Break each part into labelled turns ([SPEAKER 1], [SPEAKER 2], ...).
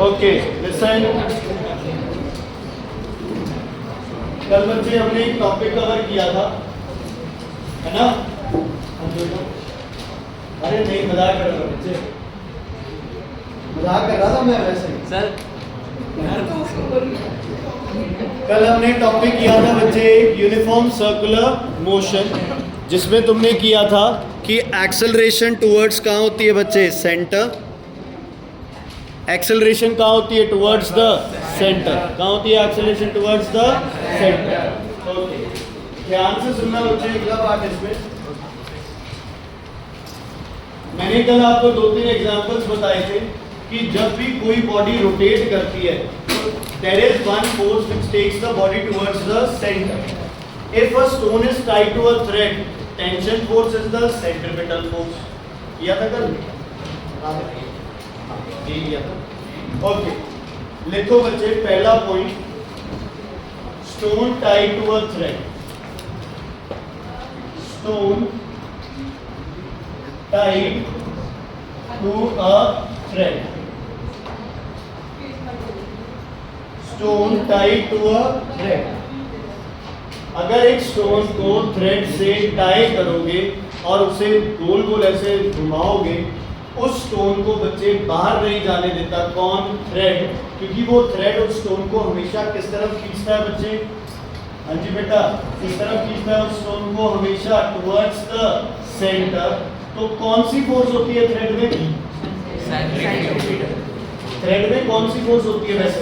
[SPEAKER 1] Okay listen, कल बच्चे हमने एक टॉपिक कवर किया था, है ना? अरे नहीं, मजाक कर रहा था बच्चे, मजाक कर रहा था मैं वैसे सर। कल हमने टॉपिक किया था बच्चे यूनिफॉर्म सर्कुलर मोशन, जिसमें तुमने किया था कि एक्सेलरेशन टुवर्ड्स कहाँ होती है बच्चे? सेंटर। एक्सेलरेशन कहाँ होती है? Towards the centre. कहाँ होती है acceleration? Towards the centre. Okay, ध्यान से सुनना बच्चे अगला पार्ट इसमें। मैंने कल आपको 2-3 एग्जांपल्स बताए थे कि जब भी कोई बॉडी रोटेट करती है, there is one force which takes the body towards the center. If a stone is tied to a thread, tension force is the centripetal force. किया था कल? ये किया था। ओके, लिखो बच्चे पहला point, stone tied to a thread. Stone tied to a thread. Stone tied to a thread. अगर एक स्टोन को थ्रेड से टाई करोगे और उसे गोल गोल ऐसे घुमाओगे, उस स्टोन को बच्चे बाहर नहीं जाने देता। कौन? थ्रेड। क्योंकि वो थ्रेड उस स्टोन को हमेशा किस तरफ खींचता है बच्चे? हाँ जी बेटा, किस तरफ खींचता है उस स्टोन को? हमेशा टुवर्ड्स द सेंटर। तो कौन सी फोर्स होती है थ्रेड में? थ्रेड में कौन सी फोर्स होती है वैसे?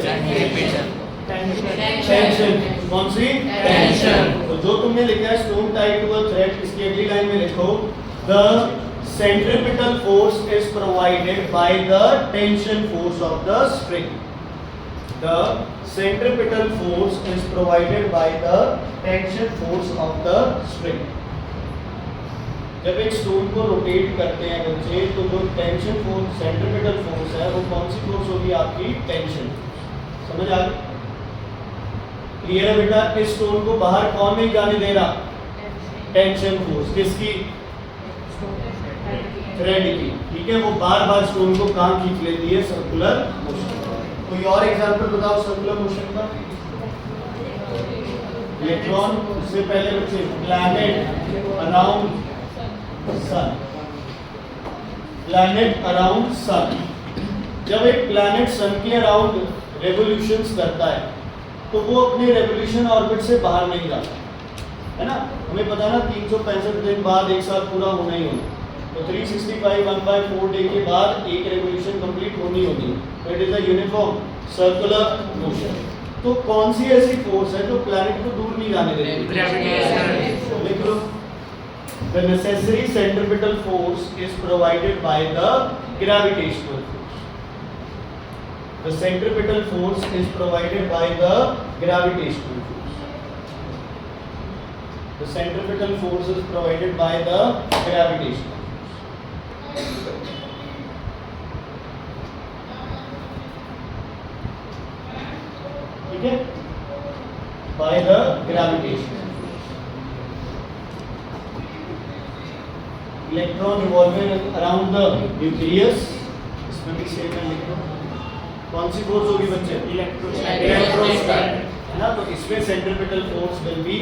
[SPEAKER 1] टेंशन। कौन सी? टेंशन। तो जो तुमने लिखा है stone tied to a thread, इसकी अगली लाइन में लिखो the centripetal force is provided by the tension force of the spring. The centripetal force is provided by the tension force of the spring. जब एक स्टोन को rotate करते हैं बच्चे, तो जो टेंशन फोर्स, सेंट्रिपिटल फोर्स है, वो कौन सी फोर्स होगी? आपकी टेंशन। समझ आ गई? क्लियर है बेटा? इस स्टोन को बाहर कौन नहीं जाने दे रहा? Tension force. किसकी? थ्रेड की। ठीक है, वो बार बार स्टोन को कहाँ खींच लेती है? Circular motion. कोई और एग्जांपल बताओ सर्कुलर मोशन का। इलेक्ट्रॉन, उससे पहले बच्चे planet around sun. Planet around sun. जब एक प्लैनेट सन के अराउंड रेवोल्यूशंस करता है, तो वो अपने रेवोल्यूशन ऑर्बिट से बाहर नहीं जाता, है ना? हमें पता है ना, 365 दिन बाद एक साल पूरा होना ही होना। तो 365 1/4 डे के बाद एक रेवोल्यूशन कंप्लीट होनी होगी। तो it is a uniform circular motion. तो कौन सी ऐसी फोर्स है जो प्लैनेट को दूर नहीं जाने देती? ग्रेविटेशन। लिख लो, the necessary centripetal force is provided by the gravitational force. The centripetal force is provided by the gravitational force. The centripetal force is provided by the gravitational force. ठीक है? By the gravitational. Electron revolving around the nucleus, इसमें भी same है। लिखो कौन सी force होगी बच्चे? Electrostatic, है ना? तो इसमें centripetal force will be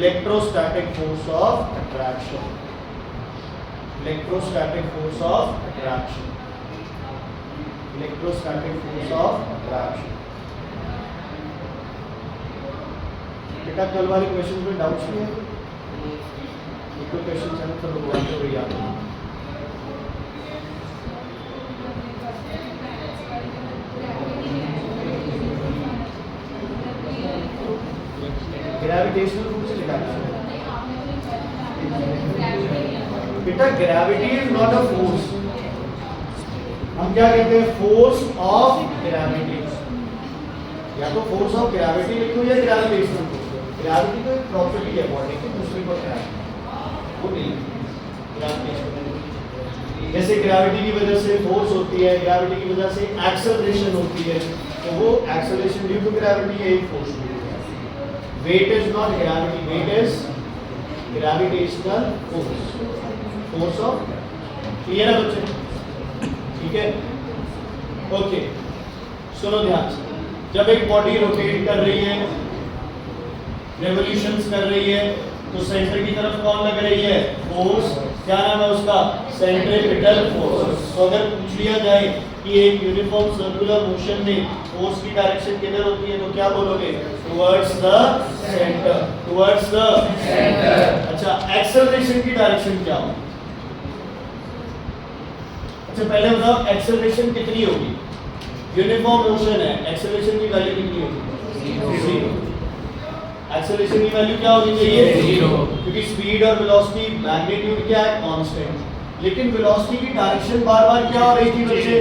[SPEAKER 1] electrostatic force of attraction. Electrostatic force of attraction. Electrostatic force of attraction. बेटा कल वाले क्वेश्चन में डाउट्स नहीं है? तो क्वेश्चन है तो भगवान को याद है। ग्रेविटेशनल फोर्स लिखा है बेटा। Gravity is not a force. हम क्या कहते हैं? Force of gravity. या तो फोर्स ऑफ ग्रेविटी लिखो या ग्रेविटेशनल फोर्स। ग्रेविटी तो एक प्रॉपर्टी है बॉडी की, दूसरे को अट्रैक्ट वो नहीं। जैसे ग्रेविटी की वजह से फोर्स होती है, ग्रेविटी की वजह से एक्सेलरेशन होती है, तो वो एक्सेलरेशन ड्यू टू ग्रेविटी है, एक force due to gravity. Weight is not gravity, weight is gravitational force, force of. Clear है बच्चे? ठीक है, ओके। सुनो ध्यान से, जब एक बॉडी रोटेट कर रही है, रेवोल्यूशंस कर रही है, तो सेंटर की तरफ कौन लग रही है? फोर्स। क्या नाम है उसका? Centripetal force. तो अगर पूछ लिया जाए कि एक यूनिफॉर्म सर्कुलर मोशन में फोर्स की डायरेक्शन किधर होती है, तो क्या बोलोगे? Towards the centre, towards the centre. अच्छा, एक्सेलरेशन की डायरेक्शन क्या होगी? अच्छा, पहले बताओ एक्सेलरेशन कितनी होगी? यूनिफॉर्म मोशन है, एक्सेलरेशन की वैल्यू कितनी होगी? जीरो। एक्सेलरेशन की वैल्यू क्या होनी चाहिए? जीरो, क्योंकि स्पीड और वेलोसिटी मैग्नीट्यूड क्या है? कांस्टेंट। लेकिन वेलोसिटी की डायरेक्शन बार-बार क्या हो रही थी बच्चे?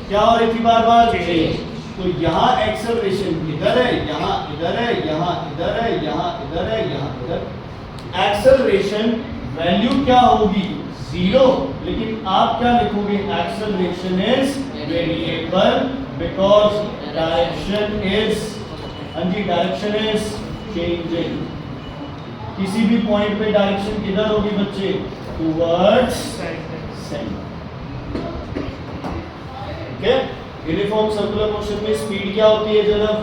[SPEAKER 1] क्या हो रही थी बार-बार? चेंज। तो यहाँ एक्सेलरेशन इधर है, यहाँ इधर है, यहाँ इधर है, यहाँ इधर है, यहाँ इधर। एक्सेलरेशन वैल्यू क्या होगी? जीरो। लेकिन आप क्या लिखोगे? Acceleration is variable because direction is, हाँ जी, डायरेक्शन इज चेंजिंग। किसी भी पॉइंट पे डायरेक्शन किधर होगी बच्चे? Towards centre. Okay, uniform circular motion में स्पीड क्या होती है जनाब?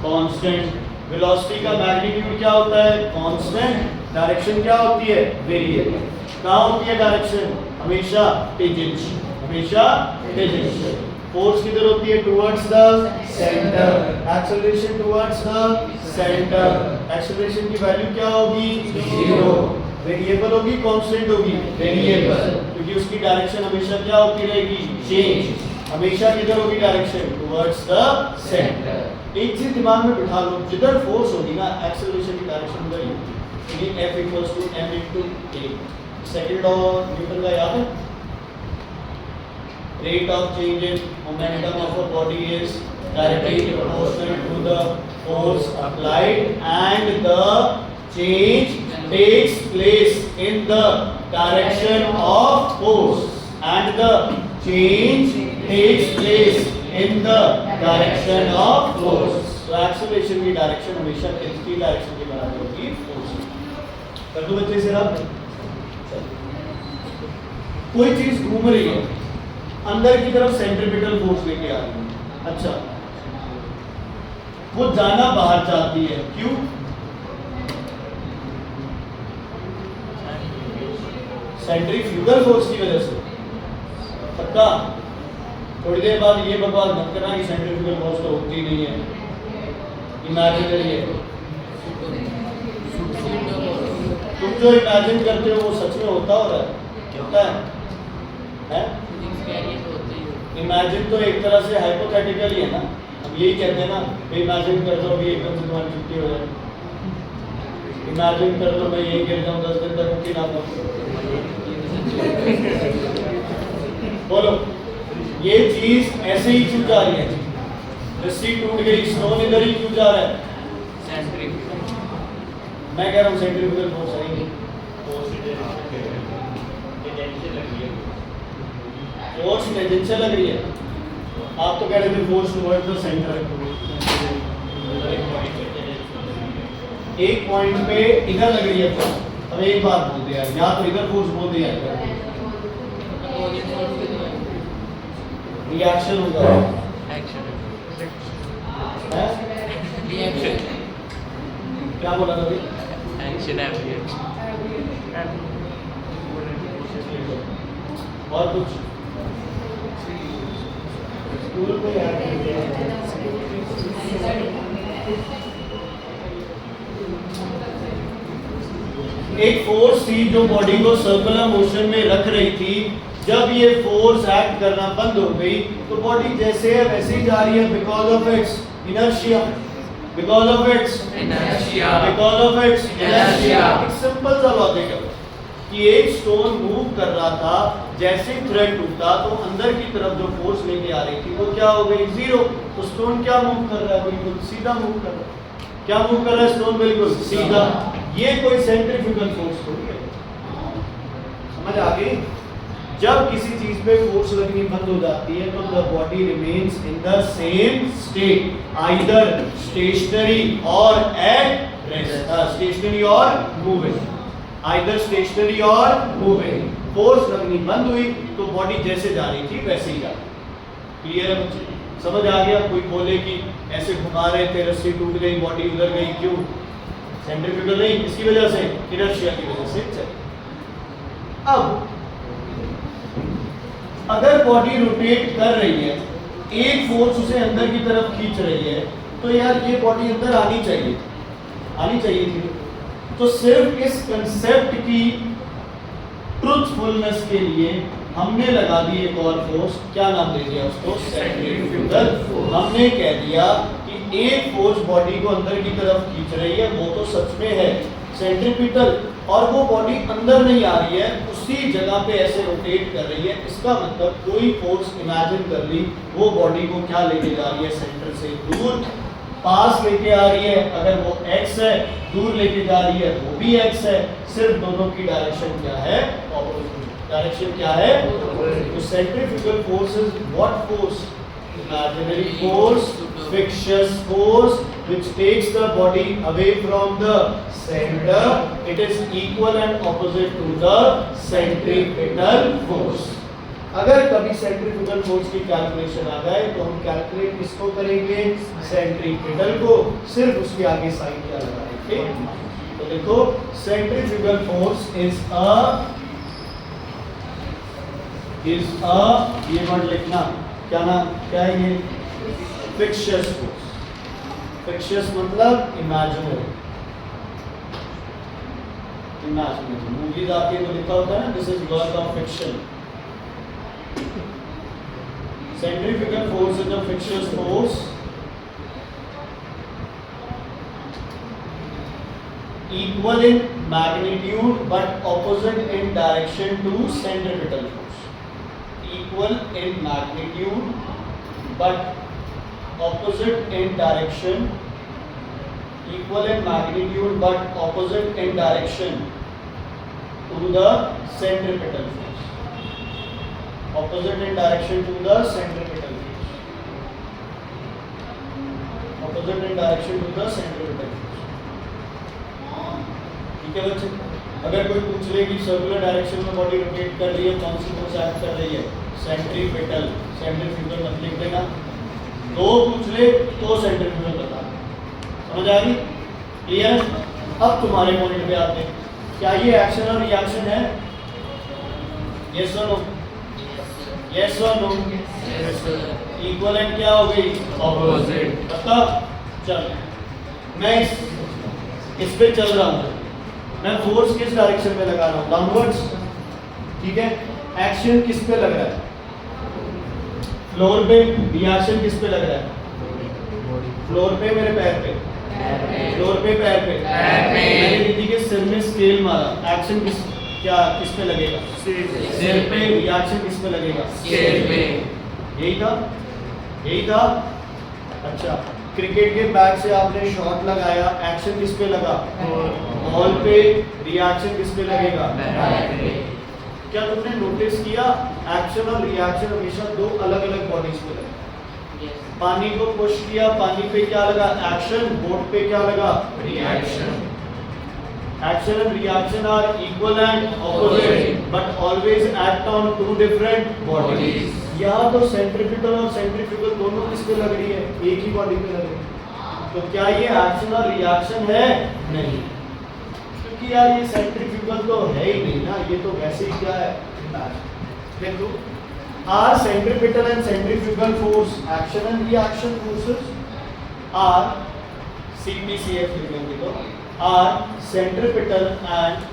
[SPEAKER 1] कांस्टेंट। वेलोसिटी का मैग्नीट्यूड क्या होता है? कांस्टेंट। डायरेक्शन क्या होती है? वेरिएबल। कहाँ होती है डायरेक्शन? हमेशा टेंजेंशियल, हमेशा टेंजेंशियल। फोर्स किधर होती है? Towards the centre. Acceleration towards the centre. Acceleration की वैल्यू क्या होगी? जीरो। वेरिएबल होगी, कांस्टेंट होगी? वेरिएबल, क्योंकि उसकी डायरेक्शन हमेशा क्या होती रहेगी? चेंज। हमेशा किधर होगी डायरेक्शन? Towards the centre. एक चीज दिमाग में बिठा लो, जिधर फोर्स होगी ना, एक्सेलरेशन की डायरेक्शन उधर ही होगी। ये F = m × a। Second law Newton का याद है? Rate of change in momentum of a body is directly proportional to the force applied, and the change takes place in the direction of force, and the change takes place in the direction of force. तो acceleration की direction हमेशा इसकी direction के बराबर होगी, force की। कर दो बच्चे से आप, कोई चीज घूम रही है, अंदर की तरफ सेंट्रीपिटल फोर्स लेके आ रही है। अच्छा, वो जाना बाहर चाहती है, क्यों? सेंट्रीफ्यूगल फोर्स की वजह से। पक्का? थोड़ी देर बाद ये बकवास मत करना कि सेंट्रीफ्यूगल फोर्स तो होती नहीं है, इमेजिनरी है। तुम जो इमेजिन करते हो वो सच में होता हो रहा है? होता है? इमेजिन तो एक तरह से हाइपोथेटिकल ही है ना। हम यही कहते हैं ना, इमेजिन कर लो अभी एकदम से तुम्हारी छुट्टी हो जाए, इमेजिन कर लो मैं यही गिर जाऊं 10 दिन तक, मुमकिन आप बोलो, ये चीज ऐसे ही क्यों जा रही है? रस्सी टूट गई, स्टोन इधर ही क्यों जा रहा है? मैं कह रहा हूँ सेंट्रीफ्यूगल फोर्स है ही, फोर्स टेंजेंशियल लग रही है। आप तो कह रहे थे फोर्स टुवर्ड्स द सेंटर। एक पॉइंट पे इधर लग रही है फोर्स। अब एक बात बोल दिया, या तो इधर फोर्स बोल दिया, रिएक्शन होगा, रिएक्शन। क्या बोला था अभी? एक्शन है, रिएक्शन। और कुछ स्कूल में याद एक फोर्स थी जो बॉडी को सर्कुलर मोशन में रख रही थी। जब ये फोर्स एक्ट करना बंद हो गई तो बॉडी जैसे है वैसे ही जा रही है, because of its inertia, because of its inertia, because of its inertia. एक सिंपल सा लॉजिक है कि एक स्टोन मूव कर रहा था, जैसे थ्रेड टूटा तो अंदर की तरफ जो फोर्स लेके आ रही थी वो क्या हो गई? जीरो। तो स्टोन क्या मूव कर रहा है? बिल्कुल सीधा मूव कर रहा है। क्या मूव कर रहा है स्टोन? बिल्कुल सीधा। ये कोई सेंट्रीफ्यूगल फोर्स थोड़ी है, समझ आ गई? जब किसी चीज पे फोर्स लगनी बंद हो जाती है तो the body remains in the same state, either stationary or at rest, stationary or moving, either stationary or moving. Force लगनी बंद हुई तो बॉडी जैसे जा रही थी वैसे ही जा रही। क्लियर है बच्चे? समझ आ गया? कोई बोले कि ऐसे घुमा रहे थे, रस्सी टूट गई, बॉडी उधर गई, क्यों? सेंट्रीफ्यूगल नहीं, किसकी वजह से? इनर्शिया की वजह से चली। अब अगर बॉडी रोटेट कर रही है, एक फोर्स उसे अंदर की तरफ खींच रही है, तो यार ये बॉडी अंदर आनी चाहिए थी। तो सिर्फ इस कंसेप्ट की ट्रुथफुलनेस के लिए हमने लगा दी एक और फोर्स। क्या नाम दे दिया उसको? सेंट्रीफ्यूगल। हमने कह दिया कि एक फोर्स बॉडी को अंदर की तरफ खींच रही है, वो तो सच में है सेंट्रीपिटल, और वो बॉडी अंदर नहीं आ रही है, उसी जगह पे ऐसे रोटेट कर रही है। इसका मतलब कोई फोर्स इमेजिन कर ली, वो बॉडी को क्या लेके जा रही है? सेंटर से दूर, पास लेके आ रही है। अगर वो x है, दूर लेके जा रही है, वो भी x है। सिर्फ दोनों की डायरेक्शन क्या है? ऑपोजिट। डायरेक्शन क्या है? तो centrifugal force is what force? Imaginary force, fictitious force, which takes the body away from the center. It is equal and opposite to the centripetal force. अगर कभी सेंट्रीफ्यूगल फोर्स की calculation आ जाए तो हम calculate किसको करेंगे? सेंट्रीपिटल को। सिर्फ उसके आगे साइन क्या लगाएंगे? तो देखो, सेंट्रीफ्यूगल फोर्स इज अ ये वर्ड लिखना, क्या है ये? Fictitious force. फिक्शियस मतलब इमेजिनरी। मूवीज आती है तो लिखा होता है ना, this is work of fiction. Centrifugal force is a fictitious force equal in magnitude but opposite in direction to centripetal force. Equal in magnitude but opposite in direction. Equal in magnitude but opposite in direction to the centripetal force. Opposite in direction to the centripetal force. Opposite in direction to the centripetal force. ठीक है बच्चे? अगर कोई पूछ ले कि circular direction में body rotate कर रही है, कौन सी फोर्स एक्ट कर रही है? सेंट्रीपिटल। सेंट्रीफ्यूगल मत लिख देना। दो पूछ ले तो सेंट्रीफ्यूगल बता। समझ आ गई? क्लियर? अब तुम्हारे पॉइंट पे आते हैं। क्या ये एक्शन और रिएक्शन है? यस और नो? यस और नो? इक्वलेंट क्या हो गई? ऑपोजिट। पता? चल, मैं इस पे चल रहा हूँ, मैं फोर्स किस डायरेक्शन में लगा रहा हूँ? डाउनवर्ड्स। ठीक है। एक्शन किस पे लग रहा है? फ्लोर पे। रिएक्शन किस पे लग रहा है? फ्लोर पे, मेरे पैर पे। फ्लोर पे, पैर पे। मैंने दीदी के सिर में स्केल मारा, एक्शन किस पे लगेगा? सिर पे। रिएक्शन किस पे लगेगा? स्केल पे। यही था। अच्छा, क्रिकेट के बैट से आपने शॉट लगाया, एक्शन किस पे लगा? बॉल पे। रिएक्शन किस पे लगेगा? क्या तुमने नोटिस किया एक्शन और रिएक्शन हमेशा दो अलग अलग बॉडीज पे लगे? पानी को पुश किया, पानी पे क्या लगा? एक्शन। बोट पे क्या लगा? Reaction. Action and reaction are equal and opposite, but always act on two different bodies. यहाँ तो सेंट्रीपिटल और सेंट्रीफ्यूगल दोनों किस पे लग रही है? एक ही बॉडी पे लग रही है। तो क्या ये एक्शन और रिएक्शन है? नहीं, क्योंकि यार ये सेंट्रीफ्यूगल तो है ही नहीं ना, ये तो वैसे ही क्या है? देखो, are centripetal and centrifugal force action and reaction forces? are CPCF लिखेंगे तो are centripetal and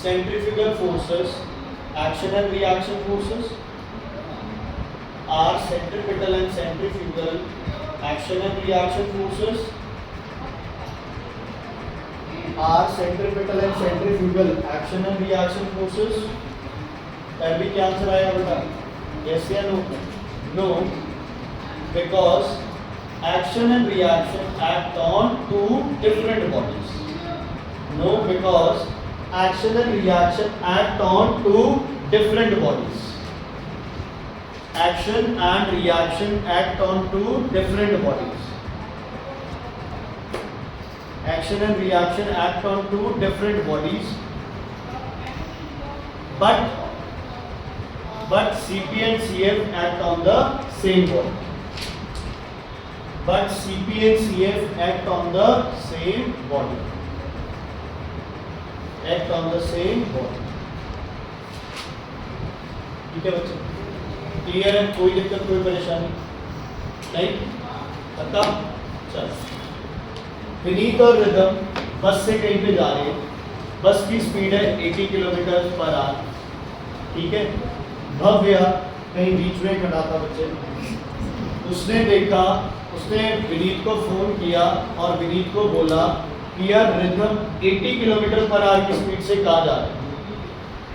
[SPEAKER 1] centrifugal forces action and reaction forces? Are centripetal and centrifugal action and reaction forces? Are centripetal and centrifugal action and reaction forces? पहले क्या answer आया बेटा? Yes या no? No, because action and reaction act on two different bodies. No, because action and reaction act on two different bodies. Action and reaction act on two different bodies. Action and reaction act on two different bodies. but CP and CF act on the same body. But CP and CF act on the same body. Act on the same body. ठीक है बच्चे? Clear है? कोई दिक्कत कोई परेशानी नहीं? पता? चल। विनीत और रिदम बस से कहीं पे जा रहे हैं। बस की स्पीड है 80 किलोमीटर पर आवर। ठीक है? भव्य कहीं बीच में खड़ा था बच्चे, उसने देखा, उसने विनीत को फोन किया और विनीत को बोला कि यार रिदम 80 किलोमीटर पर आवर की स्पीड से कहाँ जा रहा है।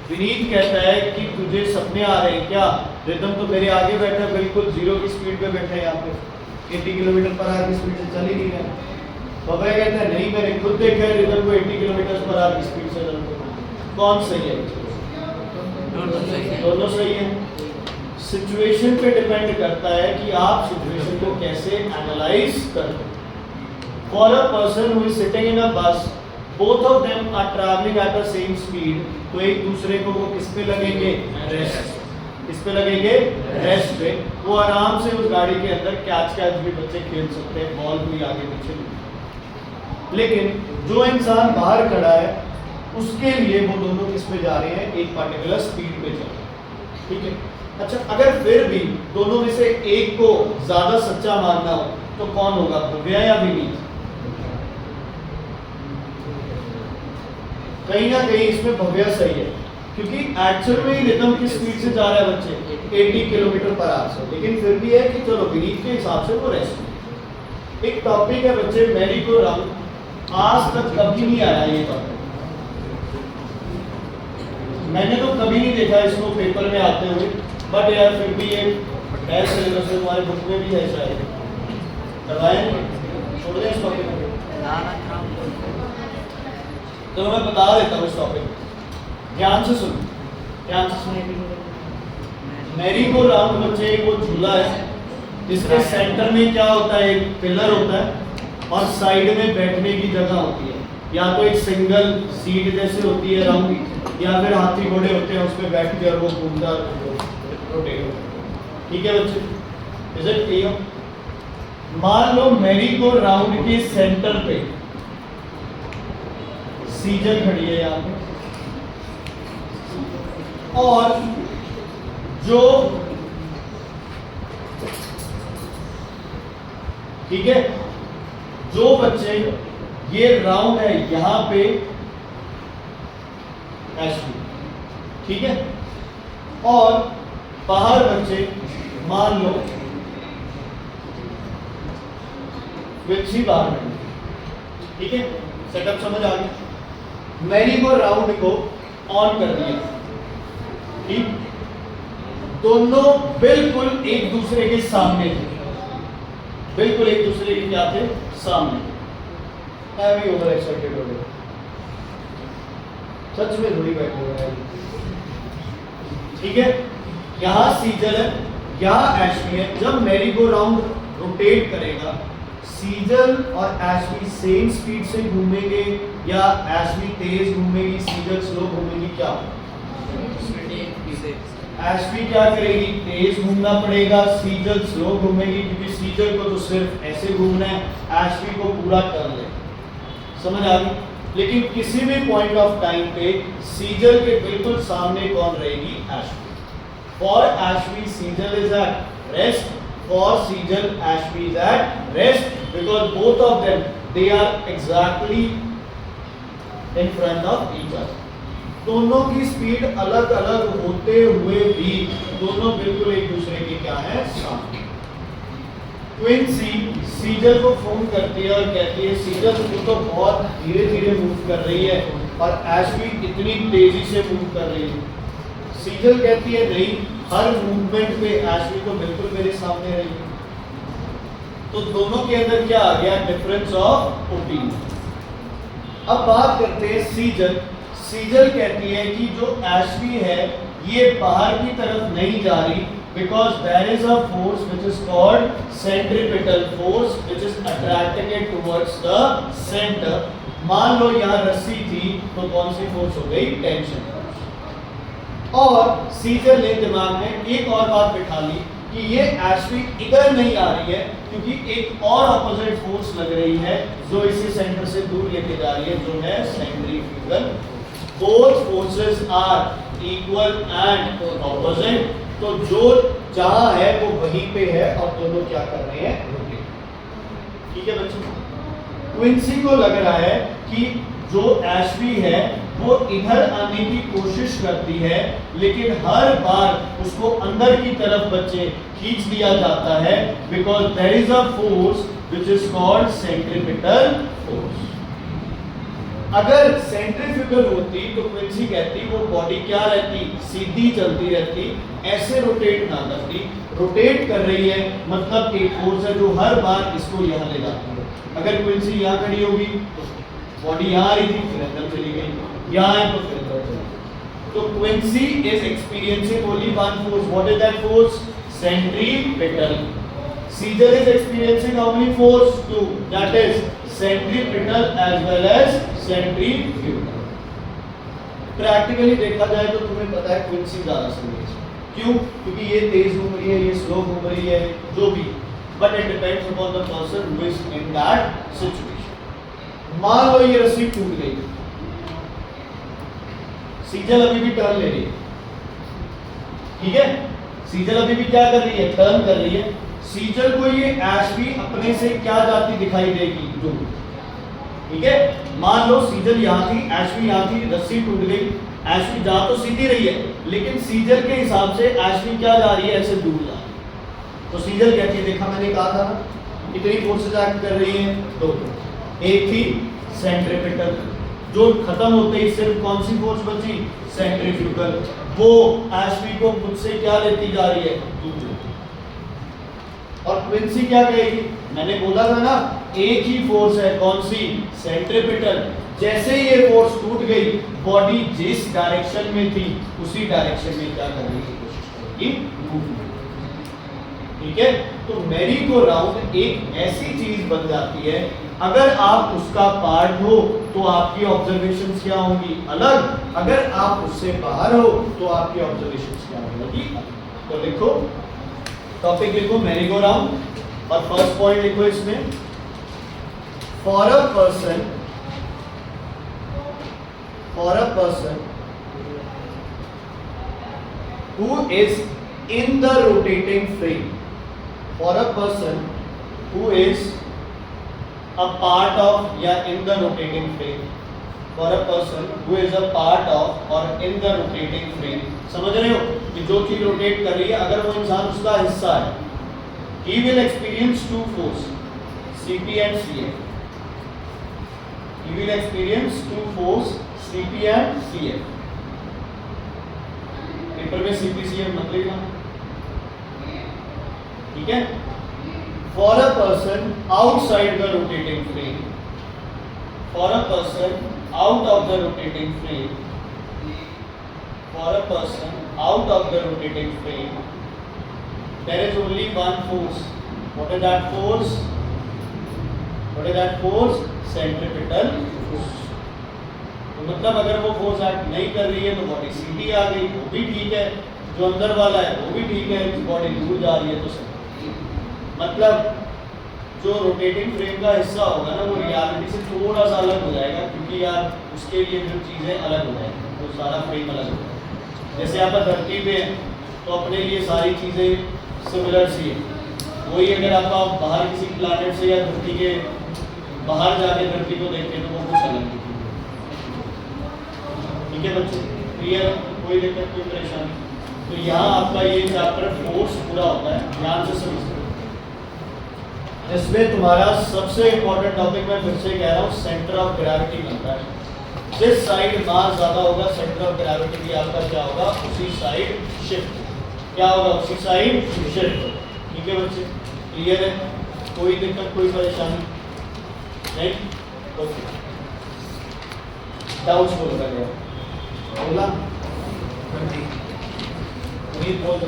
[SPEAKER 1] विनीत कहता है कि तुझे सपने आ रहे हैं क्या? रिदम तो मेरे आगे बैठा है, बिल्कुल जीरो की स्पीड पे बैठा है, यहाँ पे 80 किलोमीटर पर आवर की स्पीड से चल ही नहीं रहा। भव्य कहता है नहीं, मैंने खुद देखा है रिदम को 80 किलोमीटर पर आवर की स्पीड से चलते। कौन सही है? दोनों सही है। सिचुएशन पे डिपेंड करता है कि आप सिचुएशन को कैसे एनालाइज करते हैं। For a person who is sitting in a bus, both of them are travelling at the same speed, तो एक दूसरे को वो किस पे लगेंगे? रेस्ट। किस पे लगेंगे? रेस्ट पे। वो आराम से उस गाड़ी के अंदर कैच भी बच्चे खेल सकते हैं, बॉल कोई आगे पीछे नहीं। लेकिन जो इंसान बाहर खड़ा है उसके लिए वो दोनों किस पे जा रहे हैं? एक पर्टिकुलर स्पीड पे जा रहे हैं। ठीक है? अच्छा, अगर फिर भी दोनों में से एक को ज्यादा सच्चा मानना हो तो कौन होगा? भव्या या विनीत? कहीं ना कहीं इसमें भव्या सही है, क्योंकि एक्चुअल में ही रिदम की स्पीड से जा रहा है बच्चे 80 किलोमीटर पर आवर से, लेकिन फिर भी है कि चलो विनीत के हिसाब से वो रेस्ट। एक टॉपिक है बच्चे मैरी गो राउंड, आज तक कभी नहीं आया ये टॉपिक, मैंने तो कभी नहीं देखा इसको पेपर में आते हुए, बट यार फिर भी ये है सिलेबस में, हमारे बुक में भी है शायद। करवाएं छोड़ दें इस टॉपिक को? तो मैं बता देता हूँ इस टॉपिक, ध्यान से सुनो, ध्यान से सुनो। मैरी गो राउंड बच्चे वो झूला है जिसके सेंटर में क्या होता है? एक पिलर होता है और साइड में बैठने की जगह होती है, या तो एक सिंगल सीट जैसे होती है राउंड, या फिर हाथी घोड़े होते हैं उस पर बैठ के और वो घूमता रोटेट होता है। ठीक है बच्चे? Is it clear? मान लो मैरी गो राउंड के सेंटर पे सीजर खड़ी है यहाँ पे, और जो ठीक है, जो बच्चे ये राउंड है यहां पे एशवी, ठीक है, और बाहर बच्चे मान लो विच्छी बाहर में, ठीक है, सेटअप समझ आ गया। मैरी गो राउंड को ऑन कर दिया, ठीक, दोनों बिल्कुल एक दूसरे के सामने थे, बिल्कुल एक दूसरे के क्या थे? सामने। हैवी ओवर एक्साइटेड हो गए, सच में थोड़ी बैठे हुए हैं, ठीक है। यहां सीजल है, यहां एशवी है। जब मैरी गो राउंड रोटेट करेगा, सीजल और एशवी सेम स्पीड से घूमेंगे या एशवी तेज घूमेगी, सीजल स्लो घूमेगी? क्या एशवी क्या करेगी? तेज घूमना पड़ेगा, सीजल स्लो घूमेगी, क्योंकि सीजल को तो सिर्फ ऐसे घूमना है, एशवी को पूरा टर्न ले। समझ आ गई? लेकिन किसी भी पॉइंट ऑफ टाइम पे सीजल के बिल्कुल सामने कौन रहेगी? Ashvi. For Ashvi Sejal is at rest, for Sejal Ashvi is at rest, because both of them they are exactly in front of each other. दोनों की स्पीड अलग अलग होते हुए भी दोनों बिल्कुल एक दूसरे के क्या है? सामने। ट्विन सीजल को फोन करती है और कहती है सीजल तू तो बहुत धीरे धीरे मूव कर रही है और एशवी इतनी तेजी से मूव कर रही है। सीजल कहती है नहीं, हर मूवमेंट पे एशवी तो बिल्कुल मेरे सामने रही है। तो दोनों के अंदर क्या आ गया? Difference of opinion. अब बात करते हैं सीजल। सीजल कहती है कि जो एशवी है ये बाहर की तरफ नहीं जा रही, because there is a force which is called centripetal force which is attracting it towards the center। मान लो यहाँ रस्सी थी तो कौन सी फोर्स हो गई? Tension force. और सीजर ने दिमाग में एक और बात बिठा ली कि ये एशवी इधर नहीं आ रही है क्योंकि एक और ऑपोजिट फोर्स लग रही है जो इसे सेंटर से दूर लेके जा रही है, जो है centrifugal. Both forces are equal and opposite, तो जो जहां है वो वहीं पे है और दोनों क्या कर रहे हैं, रोटेट। ठीक है बच्चों, क्विंसी को लग रहा है कि जो एशवी है वो इधर आने की कोशिश करती है, लेकिन हर बार उसको अंदर की तरफ बच्चे खींच दिया जाता है, because there is a force which is called centripetal force. अगर सेंट्रीफ्यूगल होती तो क्विंसी कहती वो बॉडी क्या रहती, सीधी चलती रहती, ऐसे रोटेट ना करती। रोटेट कर रही है मतलब एक फोर्स है जो हर बार इसको यहां ले जाती है। अगर क्विंसी यहां खड़ी होगी तो बॉडी यहां आ रही थी, फिर अंदर चली गई, यहां है तो फिर अंदर चली गई। तो Quincy is experiencing only one force. What is that force? Centripetal. Caesar is experiencing only force two, that is centripetal as well as centrifugal. Practically देखा जाए तो तुम्हें पता है क्विंसी ज्यादा सही है। क्यों? क्योंकि ये तेज घूम रही है, ये स्लो घूम रही है, जो भी, but it depends upon the person who is in that situation. मान लो ये रस्सी टूट गई, सीजल अभी भी टर्न ले रही है, ठीक है, सीजल अभी भी क्या कर रही है, टर्न कर रही है। सीजल को ये एशवी अपने से क्या जाती दिखाई देगी, दूर, ठीक है। मान लो सीजल यहां थी, एशवी यहां थी, रस्सी टूट गई, एशवी जा तो सीधी रही है, लेकिन सीजल के हिसाब से एशवी क्या जा रही है, ऐसे दूर जा रही है। तो सीजल कहती है, देखा मैंने कहा था ना, कितनी फोर्सेस एक्ट कर रही हैं, दो। एक थी सेंट्रीपिटल, जो खत्म होते ही सिर्फ कौन सी फोर्स बची, सेंट्रीफ्यूगल, वो एशवी को मुझसे क्या लेती जा रही है, दूर। और क्विंसी क्या कहेगी, मैंने बोला था ना एक ही फोर्स है, कौन सी, सेंट्रीपिटल। जैसे ये फोर्स टूट गई, बॉडी जिस डायरेक्शन में थी उसी डायरेक्शन में क्या करने की कोशिश करेगी, मूव। ठीक है, तो मैरी गो राउंड एक ऐसी चीज बन जाती है, अगर आप उसका पार्ट हो तो आपकी ऑब्जर्वेशंस क्या होंगी, अलग। अगर आप उससे बाहर हो तो आपकी ऑब्जर्वेशंस क्या होंगी, तो लिखो, टॉपिक लिखो मैरी गो राउंड, और फर्स्ट पॉइंट लिखो इसमें, for a person who is in the rotating frame, for a person who is a part of या in the rotating frame, for a person who is a part of or in the rotating frame, समझ रहे हो कि जो चीज rotate कर रही है, अगर वो इंसान उसका हिस्सा है, he will experience two force, CP and CF. He will experience two force, CP and CF. Paper में CP CF मत लिखना, ठीक है। For a person outside the rotating frame, for a person out of the rotating frame, for a person out of the rotating frame, there is only one force. What is that force? What is that force? Centripetal force. तो मतलब अगर वो force act नहीं कर रही है तो body सीधी आ गई, वो भी ठीक है, जो अंदर वाला है वो भी ठीक है, बॉडी दूर जा रही है तो सब। मतलब जो रोटेटिंग फ्रेम का हिस्सा होगा ना, वो रियलिटी से थोड़ा सा अलग हो जाएगा, क्योंकि यार उसके लिए जो चीज़ें अलग हो जाएंगी, तो सारा फ्रेम अलग हो जाएगा। जैसे आप धरती पे हैं तो अपने लिए सारी चीज़ें सिमिलर सी है, वही अगर आप बाहर किसी प्लैनेट से या धरती के बाहर जाके धरती को देखते हैं तो वो कुछ अलग दिखेगी। ठीक है बच्चों, क्लियर? कोई दिक्कत, कोई परेशानी? तो यहाँ आपका ये चैप्टर फोर्स पूरा होता है, ध्यान से समझते हैं। जिसमें तुम्हारा सबसे इंपॉर्टेंट टॉपिक मैं फिर से कह रहा हूँ, सेंटर ऑफ ग्रेविटी बनता है। जिस साइड मास ज़्यादा होगा, सेंटर ऑफ ग्रेविटी भी आपका क्या होगा, उसी साइड शिफ्ट। क्या होगा, उसी साइड शिफ्ट। ठीक है बच्चे, क्लियर है? कोई दिक्कत, कोई परेशानी नहीं? ओके, डाउट्स बोल कर गया बोला, बोल दो।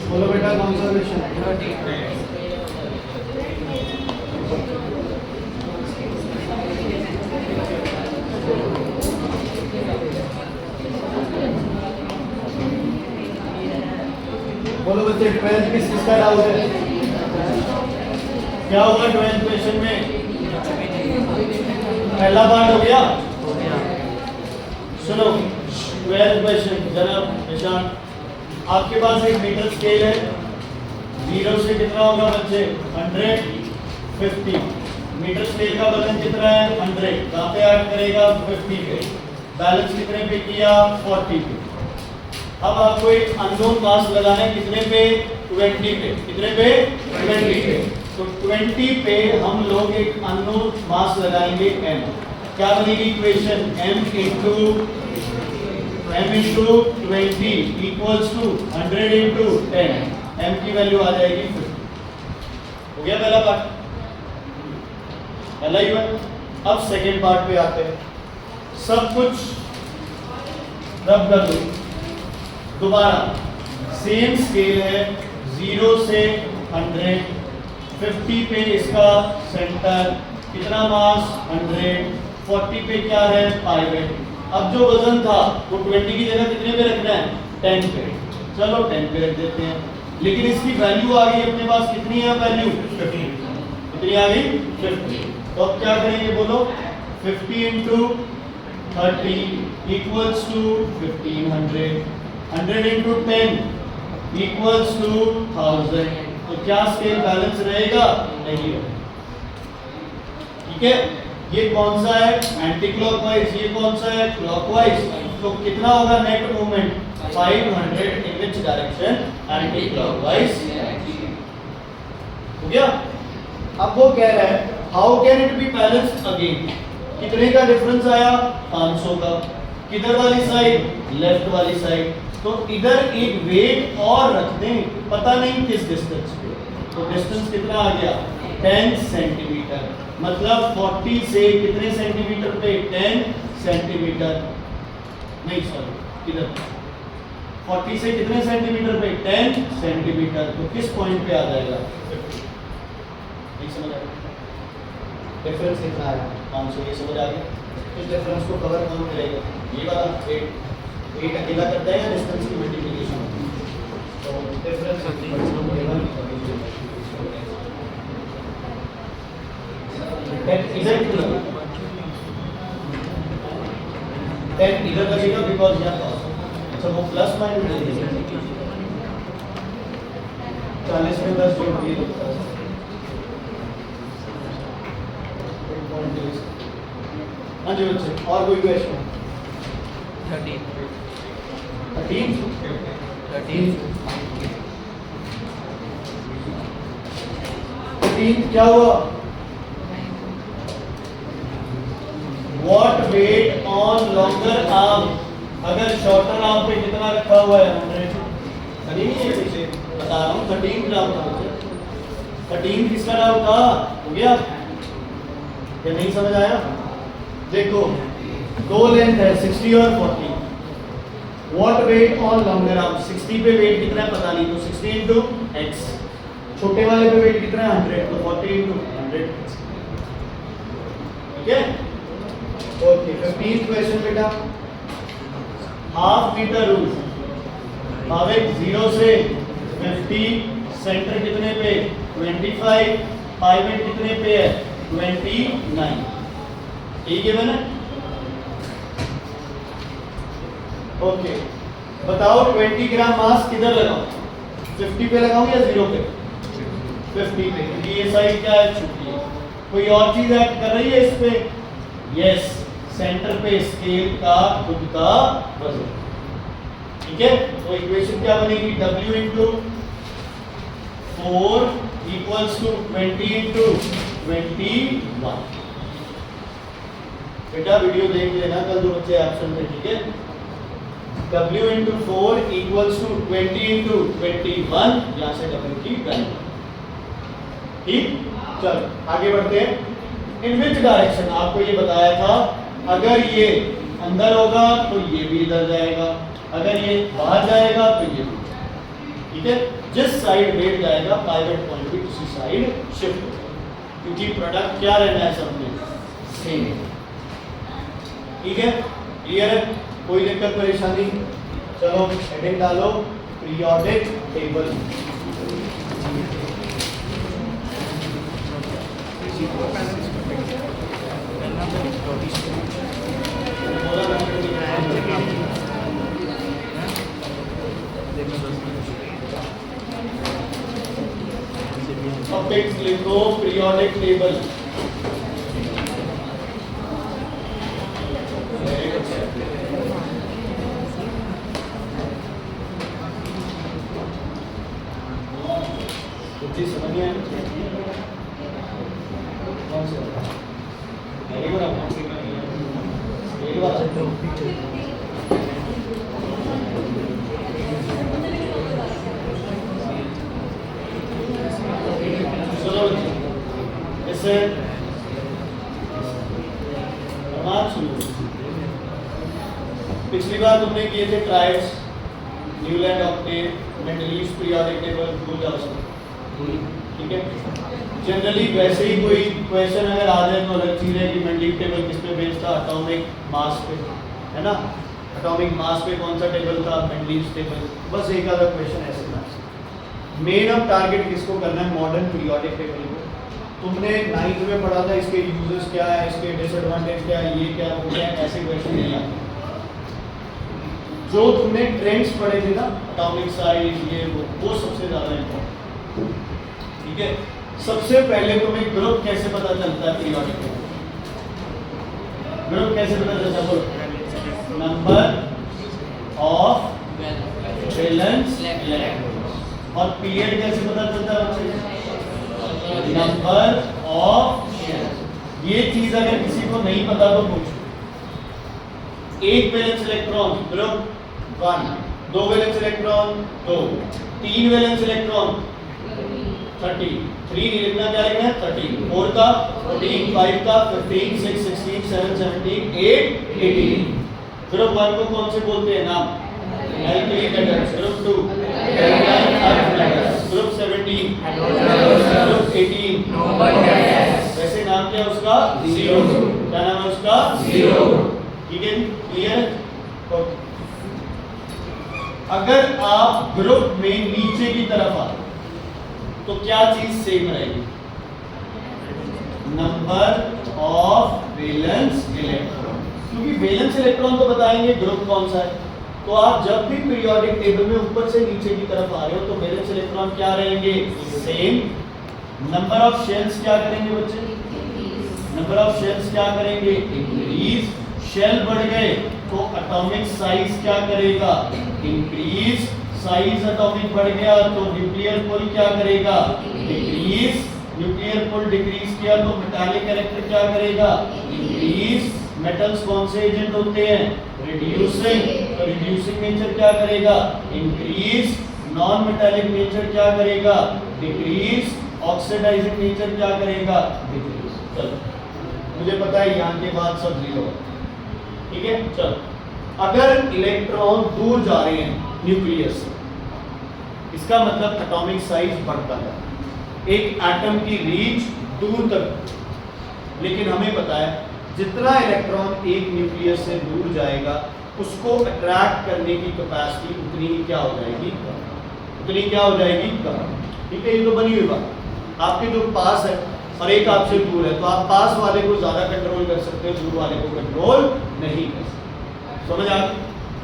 [SPEAKER 1] बोलो बेटा, कौन सा क्वेश्चन है? 12th किसका डाउट है? क्या होगा 12th क्वेश्चन में? पहला पार्ट हो गया। सुनो 12th क्वेश्चन जनाब निशान, आपके पास एक मीटर स्केल है, 0 से कितना होगा बच्चे? 150। मीटर स्केल का वजन कितना है? 100। कहाँ पे ऐड करेगा? 50 पे। बैलेंस कितने पे किया? 40 पे। अब आपको एक अननोन मास लगाना है, कितने पे? 20 पे। कितने पे? 20 पे। तो 20 पे हम लोग एक अननोन मास लगाएंगे m। क्या बनेगी equation? m into 20 equals to 100 into 10। m की वैल्यू आ जाएगी 50। हो गया पहला पार्ट, पहला ही हुआ। अब सेकेंड पार्ट पे आते हैं। सब कुछ रब कर दो दोबारा। सेम स्केल है, 0 से 100, 50 पे इसका सेंटर, कितना मास? 100, 40 पे क्या है? पाइवट। अब जो वजन था वो 20 की जगह कितने पे रखना है? 10 पे। चलो 10 पे रख देते हैं, लेकिन इसकी वैल्यू आ गई अपने पास, कितनी है वैल्यू? 50। कितनी आ गई? 50। तो अब क्या करेंगे बोलो? 50 into 30 equals to 1500, 100 into 10 equals to 1000। तो क्या स्केल बैलेंस रहेगा? नहीं रहेगा। ठीक है, ये कौन सा है? Anti clockwise. ये कौन सा है? क्लॉकवाइज। तो कितना होगा net movement? 500 in which direction? Anti clockwise. हो गया। अब वो कह रहा है how can it be balanced again? कितने का डिफरेंस आया? 500 का। किधर वाली साइड? लेफ्ट वाली साइड। तो इधर एक वेट और रख दें, पता नहीं किस डिस्टेंस पे। तो डिस्टेंस कितना आ गया? 10 सेंटीमीटर। मतलब 40 से कितने सेंटीमीटर पे? 10 सेंटीमीटर। नहीं सॉरी, किधर? 40 से कितने सेंटीमीटर पे? 10 सेंटीमीटर। तो किस पॉइंट पे आ जाएगा? 50। ठीक समझ आया? डिफरेंस कितना है? 500। ये समझ आ गया? इस डिफरेंस को कवर कौन करेगा? ये वाला 8 अकेला करता है या डिस्टेंस की मल्टीप्लिकेशन? तो डिफरेंस इधर क्यों लगा? 10 इधर लगेगा बिकॉज यहाँ पास। अच्छा वो प्लस माइनस दे देंगे। 40 में 10 जोड़ दिए लगता है। हाँ जी बच्चे, और कोई क्वेश्चन? 13 क्या हुआ? What weight on longer arm? अगर शॉर्टर आर्म पे कितना रखा हुआ है? 100। नहीं है पीछे बता रहा हूँ। 13 ग्राम था बच्चे। 13 किसका डाउट था? हो गया या नहीं समझ आया? देखो दो लेंथ है 60 और 40। What weight on longer arm? 60 पे वेट कितना है पता नहीं, तो 60 इंटू x। छोटे वाले पे वेट कितना है? 100, तो 40 इंटू 100। ठीक है, ओके। 15th क्वेश्चन बेटा, हाफ मीटर रूल। भावेक 0 से 50, सेंटर कितने पे? 25, पाइवट कितने पे है? 29। ठीक है मैंने? ओके, बताओ 20 ग्राम मास किधर लगाऊं? 50 पे लगाऊं या 0 पे? 50 पे, क्योंकि ये साइड क्या है? छुट्टी है। कोई और चीज ऐड कर रही है इस पे? यस, सेंटर पे स्केल का खुद का वजन। ठीक है, तो इक्वेशन क्या बनेगी? W into 4 equals to 20 into 21। बेटा वीडियो देख लेना, कल जो बच्चे एब्सेंट थे। ठीक है, W into 4 equals to 20 into 21। यहाँ से W की वैल्यू। ठीक, चलो आगे बढ़ते हैं। इन विच डायरेक्शन? आपको ये बताया था, अगर ये अंदर होगा तो ये भी इधर जाएगा, अगर ये बाहर जाएगा तो ये भी। ठीक है, जिस साइड वेट जाएगा पाइवट पॉइंट भी उसी साइड शिफ्ट होगा, क्योंकि प्रोडक्ट क्या रहना है सब में? सेम। ठीक है, क्लियर है? कोई दिक्कत परेशानी? चलो हेडिंग डालो, पीरियोडिक टेबल। टॉपिक्स लिखो पीरियोडिक टेबल। कुछ चीज समझ में आई? कौन सा? एक बार इससे पिछली बार तुमने किए थे triads, Newland octave, middle east periodic table, भूल जाओ उसको, ठीक है। जनरली वैसे ही कोई क्वेश्चन अगर आ जाए तो अलग चीज है कि मेंडलीव टेबल किस पे बेस्ड था, एटॉमिक मास पे, है ना। एटॉमिक मास पे कौन सा टेबल था, मेंडलीव टेबल। बस एक आधा क्वेश्चन ऐसे था। मेन अब टारगेट किसको करना है, मॉडर्न पीरियोडिक टेबल को। तुमने 9th में पढ़ा था इसके यूजेस क्या है, इसके डिसएडवांटेज क्या है, ये क्या है, वो क्या है, ऐसे क्वेश्चन नहीं आते। जो तुमने ट्रेंड्स पढ़े थे ना, एटॉमिक साइज, ये वो सबसे ज्यादा इम्पोर्टेंट, ठीक है। सबसे पहले तुम्हें ग्रुप कैसे पता चलता है पीरियोडिक टेबल, ग्रुप कैसे पता चलता है, बोलो। Number of valence electrons. और पीरियड कैसे पता चलता है बच्चे, नंबर ऑफ शेयर्स। ये चीज अगर किसी को नहीं पता तो पूछो। एक valence electron group 1, 2 valence electron 2, 3 valence electron 30, 3 नहीं लिखना, क्या लिखना है 30, 4 का 14, 5 का 15, 6, 16, 7, 17, 8, 18। ग्रुप 1 को कौन से बोलते हैं नाम, alkali metals. Group 2 alkyl earth metals. Group 17 group 18 वैसे नाम क्या है उसका, जीरो। क्या नाम है उसका, जीरो, ठीक है, क्लियर। अगर आप ग्रुप में नीचे की तरफ आए तो क्या चीज सेम रहेगी, नंबर ऑफ वैलेंस इलेक्ट्रॉन, क्योंकि वैलेंस इलेक्ट्रॉन तो बताएंगे ग्रुप कौन सा है। तो आप जब भी पीरियोडिक टेबल में ऊपर से नीचे की तरफ आ रहे हो तो वैलेंस इलेक्ट्रॉन क्या रहेंगे, सेम। नंबर ऑफ शेल्स क्या करेंगे बच्चे, नंबर ऑफ शेल्स क्या करेंगे, इंक्रीज। शेल बढ़ गए तो एटॉमिक साइज क्या करेगा, इंक्रीज। साइज एटॉमिक बढ़ गया तो न्यूक्लियर पुल क्या करेगा, डिक्रीज। न्यूक्लियर पुल डिक्रीज किया तो मेटालिक कैरेक्टर क्या करेगा, इंक्रीज। मेटल्स कौन से एजेंट होते हैं, रिड्यूसिंग, तो रिड्यूसिंग नेचर क्या करेगा, इंक्रीज। नॉन मेटालिक नेचर क्या करेगा, डिक्रीज। ऑक्सीडाइजिंग नेचर क्या करेगा, डिक्रीज। चलो मुझे पता है यहाँ के बाद सब जीरो, ठीक है। चलो अगर इलेक्ट्रॉन दूर जा रहे हैं न्यूक्लियस से, इसका मतलब एटॉमिक साइज बढ़ता है, एक एटम की रीच दूर तक। लेकिन हमें पता है जितना इलेक्ट्रॉन एक न्यूक्लियस से दूर जाएगा उसको अट्रैक्ट करने की कैपेसिटी उतनी ही क्या हो जाएगी, उतनी क्या हो जाएगी, कम। ठीक है, ये तो बनी हुई बात। आपके जो पास है और एक आपसे दूर है तो आप पास वाले को ज्यादा कंट्रोल कर सकते हो, दूर वाले को कंट्रोल नहीं कर सकते। समझ आ गई?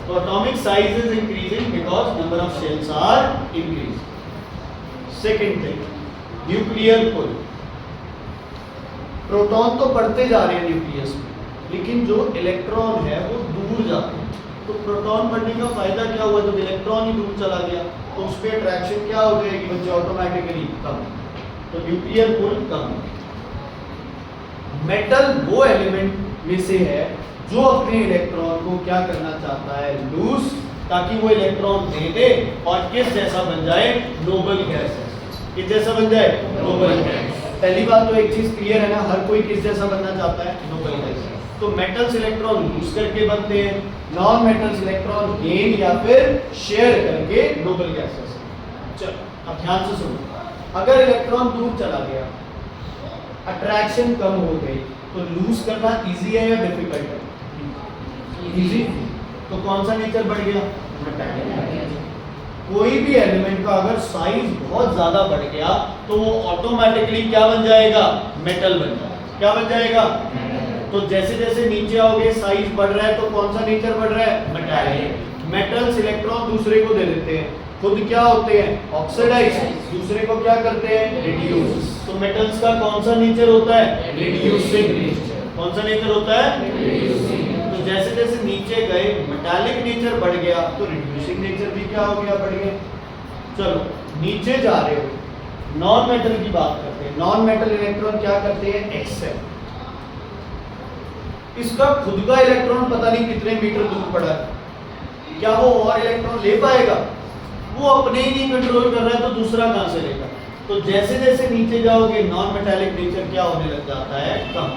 [SPEAKER 1] तो atomic size is increasing because number of shells are increasing. Second thing, nuclear pull. Proton तो बढ़ते जा रहे हैं न्यूक्लियस में, लेकिन जो इलेक्ट्रॉन है वो दूर जाते हैं। तो प्रोटॉन बढ़ने का फायदा क्या हुआ, जब इलेक्ट्रॉन ही दूर चला गया तो उस पर अट्रैक्शन क्या हो जाएगी बच्चे, ऑटोमेटिकली कम। तो न्यूक्लियर पुल कम। मेटल वो एलिमेंट में से है जो अपने इलेक्ट्रॉन को क्या करना चाहता है, लूज, ताकि वो इलेक्ट्रॉन दे दे और किस जैसा बन जाए, नोबल गैस। किस जैसा बन जाए, नोबल गैस। पहली बात तो एक चीज क्लियर है ना, हर कोई किस जैसा बनना चाहता है, नोबल गैस। तो मेटल्स इलेक्ट्रॉन लूज करके बनते हैं, नॉन मेटल्स इलेक्ट्रॉन गेन या फिर शेयर करके नोबल गैसेस। चलो अब ध्यान से सुनो, अगर इलेक्ट्रॉन दूर चला गया, अट्रैक्शन कम हो गई, तो लूज करना इजी है या डिफिकल्ट है, इजी। तो कौन सा नेचर बढ़ गया, मेटालिक। कोई भी एलिमेंट का अगर साइज बहुत ज्यादा बढ़ गया तो वो ऑटोमेटिकली क्या बन जाएगा, मेटल बन जाएगा। क्या बन जाएगा? तो जैसे जैसे नीचे आओगे साइज बढ़ रहा है तो कौन सा नेचर बढ़ रहा है, मेटालिक। मेटल्स इलेक्ट्रॉन दूसरे को दे देते हैं, खुद क्या होते हैं, ऑक्सीडाइज, दूसरे को क्या करते हैं, रिड्यूस। तो मेटल्स का कौन सा नेचर होता है, रिड्यूसिंग नेचर। कौन सा नेचर होता है, रिड्यूसिंग। तो जैसे जैसे नीचे गए मेटालिक नेचर बढ़ गया तो रिड्यूसिंग नेचर भी क्या हो गया, बढ़ गया। चलो नीचे जा रहे हो, नॉन मेटल की बात करते हैं। नॉन मेटल इलेक्ट्रॉन क्या करते हैं, एक्सेप्ट। इसका खुद का इलेक्ट्रॉन पता नहीं कितने मीटर दूर पड़ा है, क्या वो और इलेक्ट्रॉन ले पाएगा? वो अपने ही नहीं कंट्रोल कर रहा है तो दूसरा कहां से लेगा? तो जैसे जैसे नीचे जाओगे नॉन मेटालिक नेचर क्या होने लग जाता है, कम।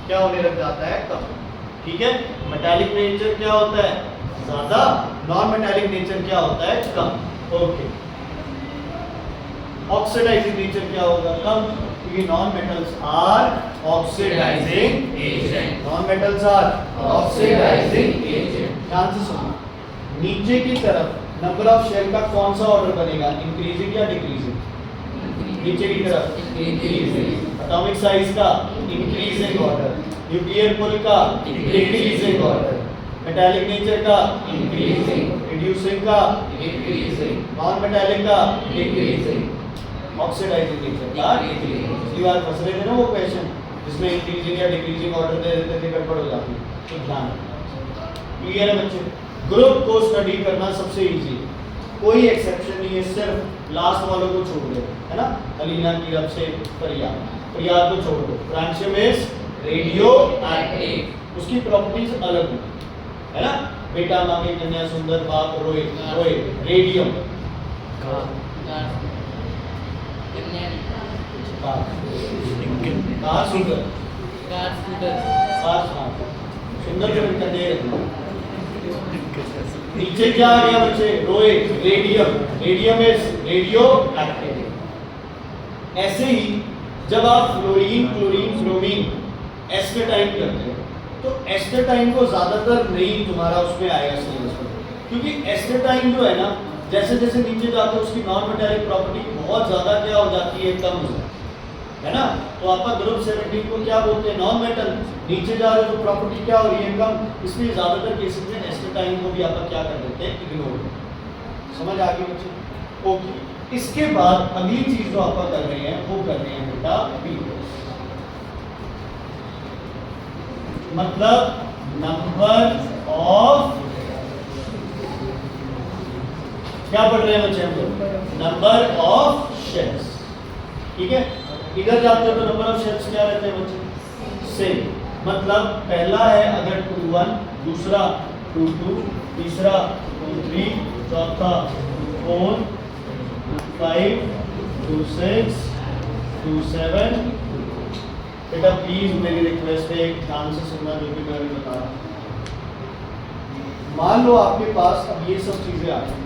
[SPEAKER 1] क्या होने लग जाता है, कम। ठीक है, मेटालिक नेचर क्या होता है, ज्यादा, नॉन मेटालिक नेचर क्या होता है, कम। ओके, ऑक्सीडाइजिंग नेचर क्या होगा, कम, क्योंकि non metals are oxidising agent. Non metals are oxidising agent. ध्यान से सुनो, नीचे की तरफ नंबर ऑफ शेल का कौन सा ऑर्डर बनेगा, इंक्रीजिंग या डिक्रीजिंग? नीचे की तरफ इंक्रीजिंग। एटॉमिक साइज का इंक्रीजिंग ऑर्डर, न्यूक्लियर पुल का डिक्रीजिंग ऑर्डर, मेटालिक नेचर का इंक्रीजिंग, रिड्यूसिंग का इंक्रीजिंग, नॉन मेटालिक का डिक्रीजिंग, ऑक्सीडाइजिंग नेचर का डिक्रीजिंग। पिछली बार फंस रहे थे ना वो क्वेश्चन जिसमें इंक्रीजिंग या डिक्रीजिंग ऑर्डर दे देते थे, गड़बड़ हो जाती है। तो ध्यान रखना। क्लियर है बच्चे? ग्रुप को स्टडी करना सबसे इजी है, कोई एक्सेप्शन नहीं है, सिर्फ लास्ट वालों को छोड़ दो, है ना, अलीना की रब से फरियाद को छोड़ दो। फ्रांशियम इज रेडियो एक्टिव, उसकी प्रॉपर्टीज अलग है ना, बेटा मांगे कन्या सुंदर बाप रोए रोए, रेडियम कार सुंदर सुंदर कन्या। नीचे क्या आ गया बच्चे, रोए, radium, radium is radio active. ऐसे ही जब आप फ्लोरीन, क्लोरीन, ब्रोमीन एस्टेटाइन करते हो तो एस्टेटाइन को ज्यादातर नहीं तुम्हारा उसमें आएगा सिलेबस में, क्योंकि एस्टेटाइन जो है ना जैसे जैसे नीचे जाते हो उसकी नॉन मेटालिक प्रॉपर्टी बहुत ज्यादा क्या हो जाती है, कम हो जाती है ना। तो आपका ग्रुप 17 को क्या बोलते हैं, नॉन मेटल। नीचे जा रहे हो तो प्रॉपर्टी क्या हो रही है, कम, इसलिए ज्यादातर केसेस में एस्टेटाइन को भी आप क्या कर देते हैं, इग्नोर। समझ आ गई बच्चे? ओके, इसके बाद अगली चीज जो आप कर रहे हैं वो कर रहे हैं बेटा पीरियड्स, मतलब नंबर ऑफ, क्या पढ़ रहे हैं बच्चे हम लोग, नंबर ऑफ शेल्स। ठीक है, इधर जाते हो तो नंबर ऑफ शेल्स क्या रहते हैं बच्चे, सेम। मतलब पहला है अगर 2 1, दूसरा 2 2, तीसरा 2 3, चौथा 2 4, 2 5, 2 6, 2 7। बेटा प्लीज मेरी रिक्वेस्ट है ध्यान से सुनना जो भी मैं बता रहा हूँ। मान लो आपके पास अब ये सब चीजें आ गई,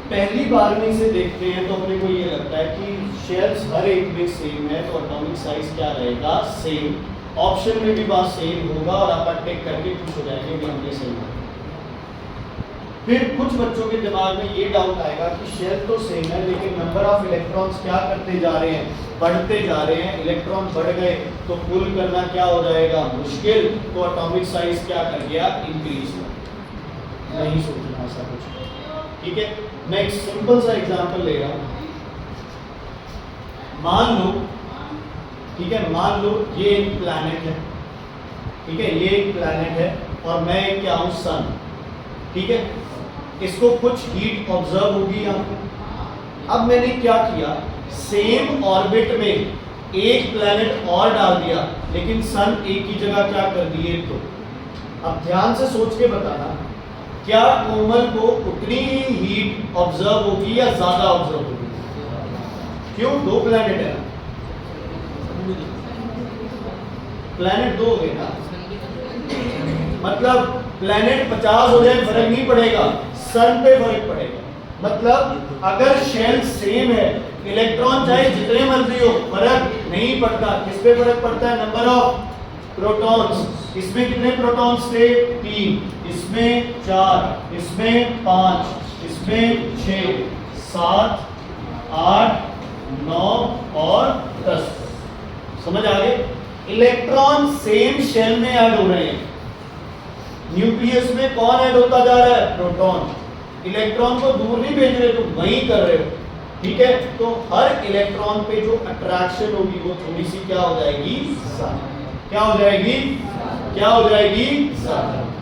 [SPEAKER 1] पहली बार में इसे देखते हैं तो अपने को ये लगता है कि शेल्स हर एक में सेम है, तो एटॉमिक साइज क्या रहेगा, सेम। ऑप्शन में भी बात सेम होगा और आप टिक करके खुश हो जाएंगे कि हमने सही है। फिर कुछ बच्चों के दिमाग में ये डाउट आएगा कि शेल तो सेम है लेकिन नंबर ऑफ इलेक्ट्रॉन्स क्या करते जा रहे हैं, बढ़ते जा रहे हैं। इलेक्ट्रॉन बढ़ गए तो पुल करना क्या हो जाएगा, मुश्किल, तो एटॉमिक साइज क्या कर गया, इंक्रीज। नहीं सोचना ऐसा कुछ। ठीक है, मैं एक सिंपल सा एग्जांपल ले रहा हूं। मान लो, ठीक है, मान लो ये एक प्लैनेट है, ठीक है, ये एक प्लैनेट है और मैं एक क्या हूं, सन। ठीक है, इसको कुछ हीट ऑब्जर्व होगी यहाँ पे। अब मैंने क्या किया, सेम ऑर्बिट में एक प्लैनेट और डाल दिया लेकिन सन एक ही जगह क्या कर दिए। तो अब ध्यान से सोच के बताना, क्या कोमल को उतनी ही हीट ऑब्जर्व होगी या ज्यादा ऑब्जर्व होगी? क्यों, 2 प्लैनेट है ना, प्लैनेट 2 हो गए ना, मतलब प्लैनेट 50 हो जाए फर्क नहीं पड़ेगा, सन पे फर्क पड़ेगा। मतलब अगर शेल सेम है, इलेक्ट्रॉन चाहे जितने मर्जी हो, फर्क नहीं पड़ता। किस पे फर्क पड़ता है, नंबर ऑफ प्रोटॉन्स। इसमें कितने प्रोटॉन्स थे, 3, इसमें 4, इसमें 5, इसमें इसमें 6, 7, 8, 9 और 10। समझ आ गए? इलेक्ट्रॉन सेम शेल में ऐड हो रहे हैं। न्यूक्लियस में कौन ऐड होता जा रहा है? प्रोटॉन। इलेक्ट्रॉन को दूर नहीं भेज रहे, तो वहीं कर रहे हो, ठीक है? तो हर इलेक्ट्रॉन पे जो अट्रैक्शन होगी वो थोड़ी सी क्या हो जाएगी? क्या हो जाएगी? क्या हो जाएगी?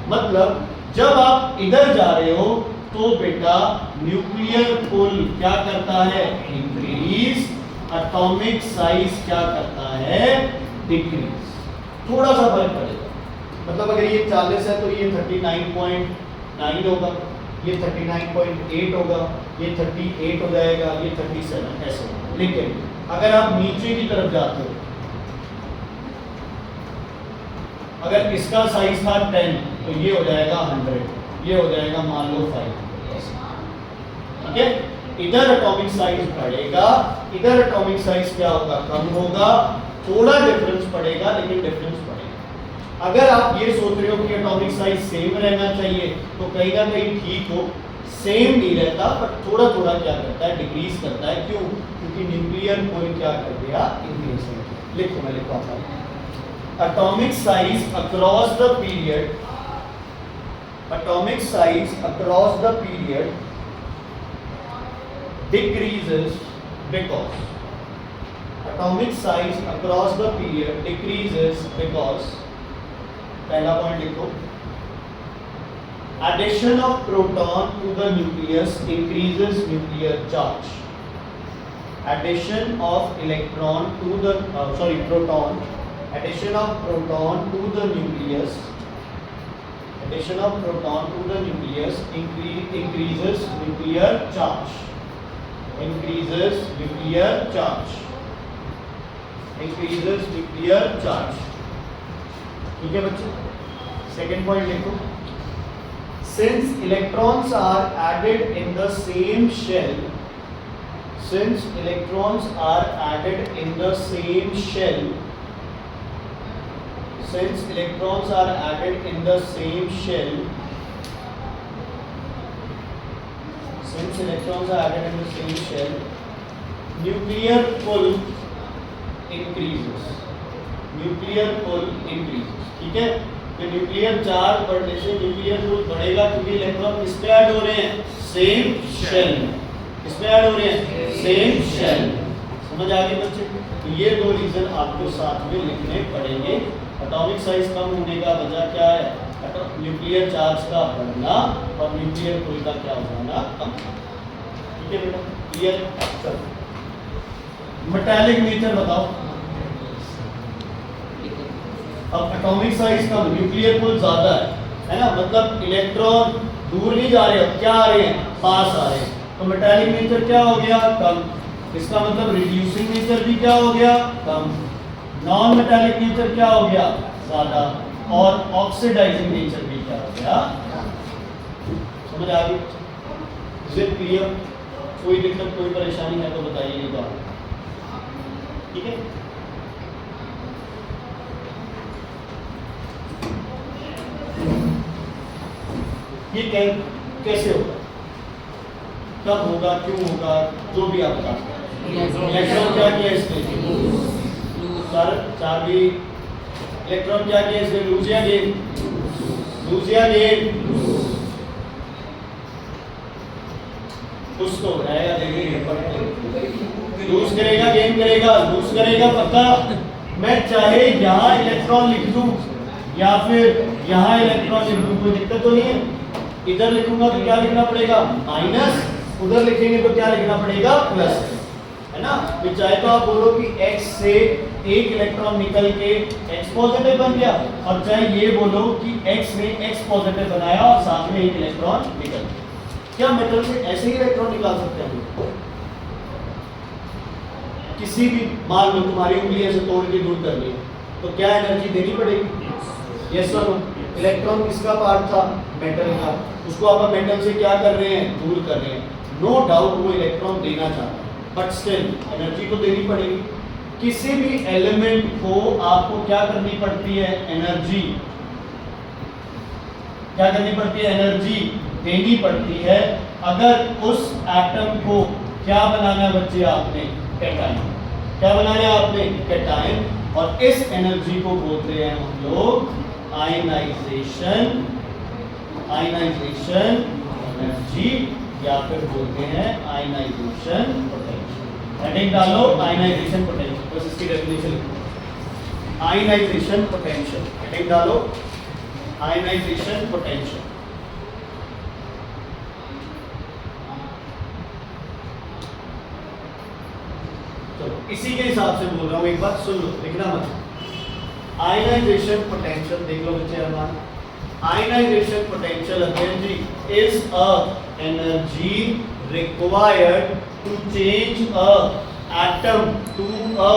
[SPEAKER 1] मतलब जब आप इधर जा रहे हो तो बेटा न्यूक्लियर पुल क्या करता है? इंक्रीज। एटॉमिक साइज क्या करता है? डिक्रीज। थोड़ा सा फर्क पड़ेगा। मतलब अगर ये 40 है तो ये 39.9 होगा, ये 39.8 होगा, ये 38 हो जाएगा, ये 37 ऐसे। लेकिन अगर आप नीचे की तरफ जाते हो, अगर इसका साइज था 10 तो ये हो जाएगा 100, ये हो जाएगा मान लो 5, ठीक है? इधर एटॉमिक साइज बढ़ेगा, इधर एटॉमिक साइज क्या होगा? कम होगा। थोड़ा डिफरेंस पड़ेगा, लेकिन डिफरेंस पड़ेगा। अगर आप ये सोच रहे हो कि एटॉमिक साइज सेम रहना चाहिए तो कहीं ना कहीं ठीक हो, सेम नहीं रहता, बट थोड़ा थोड़ा क्या करता है? डिक्रीज करता है। क्यों? क्योंकि न्यूक्लियर पुल क्या कर दिया? इंक्रीज कर दिया। लिखो, मैं लिखवाता हूं। Atomic size across the period, atomic size across the period decreases because atomic size across the period decreases because पहला पॉइंट लिखो, addition of proton to the nucleus increases nuclear charge. Addition of electron to the proton, addition of proton to the nucleus, addition of proton to the nucleus increases nuclear charge, increases nuclear charge, increases nuclear charge. ठीक है बच्चों? Second point लिखो, since electrons are added in the same shell, since electrons are added in the same shell, since electrons are added in the same shell, since electrons are added in the same shell, nuclear pull increases, nuclear pull increases. ठीक है? तो nuclear charge बढ़ने से nuclear पुल बढ़ेगा, क्योंकि electron किस पे add हो रहे हैं? Same shell. किस पे ऐड हो रहे हैं? Same shell. समझ आ गई बच्चे? तो ये दो रीजन आपको साथ में लिखने पड़ेंगे। एटॉमिक साइज कम होने का वजह क्या है? न्यूक्लियर चार्ज का बढ़ना और न्यूक्लियर पुल का क्या हो जाना? कम। ठीक है बेटा? क्लियर? चलो, मेटालिक नेचर बताओ। अब एटॉमिक साइज कम, न्यूक्लियर पुल ज्यादा है ना? मतलब इलेक्ट्रॉन दूर नहीं जा रहे, अब क्या आ रहे हैं? पास आ रहे हैं। तो मेटालिक नेचर क्या हो गया? कम। इसका मतलब रिड्यूसिंग नेचर भी क्या हो गया? कम। नॉन मेटालिक नेचर क्या हो गया? ज्यादा। और ऑक्सीडाइजिंग नेचर भी क्या हो गया? समझ आ गई? Is it clear? कोई दिक्कत, कोई परेशानी है तो बताइए, नहीं तो ठीक है? ये कैसे होगा, कब होगा, क्यों होगा, जो भी आप बता सकते हैं। इलेक्ट्रॉन क्या किया इसने? सर चाबी। इलेक्ट्रॉन क्या किया इसने? लूज या गेन? लूज या गेन? कुछ तो रहेगा, देखेंगे। लूज करेगा, गेन करेगा? लूज करेगा पक्का। मैं चाहे यहाँ इलेक्ट्रॉन लिख दूं या फिर यहाँ इलेक्ट्रॉन लिख दूं, कोई दिक्कत तो नहीं है। इधर लिखूंगा तो क्या लिखना पड़ेगा? माइनस। उधर लिखेंगे तो क्या लिखना पड़ेगा? प्लस, है ना? तो चाहे तो आप बोलो कि x से एक इलेक्ट्रॉन निकल के x पॉजिटिव बन गया, और चाहे ये बोलो कि x ने x पॉजिटिव बनाया और साथ में एक इलेक्ट्रॉन निकल गया। क्या मेटल से ऐसे ही इलेक्ट्रॉन निकाल सकते हैं? किसी भी, मान लो तुम्हारी उंगली ऐसे तोड़ के दूर कर ली, तो क्या एनर्जी देनी पड़ेगी? यस और नो? इलेक्ट्रॉन किसका पार्ट था? मेटल का। उसको आप मेटल से क्या कर रहे हैं? दूर कर रहे हैं। नो डाउट वो इलेक्ट्रॉन देना चाहता है, बट स्टिल एनर्जी तो देनी पड़ेगी। किसी भी एलिमेंट को आपको क्या करनी पड़ती है? एनर्जी। क्या करनी पड़ती है? एनर्जी देनी पड़ती है अगर उस एटम को क्या बनाना है बच्चे आपने, कैटायन। क्या बनाना है आपने, कैटायन। और इस एनर्जी को बोलते हैं हम लोग आयनाइजेशन, आयनाइजेशन एनर्जी, या फिर बोलते हैं आयनाइजेशन पोटेंशियल। हेडिंग डालो आयनाइजेशन पोटेंशियल, बस इसकी डेफिनेशन लिखो, आयनाइजेशन पोटेंशियल। हेडिंग डालो आयनाइजेशन पोटेंशियल। इसी के हिसाब से बोल रहा हूँ, एक बात सुन लो, लिखना मत। आयनाइजेशन पोटेंशियल देख लो बच्चे हमारे, ionisation potential again G is a energy required to change a atom to a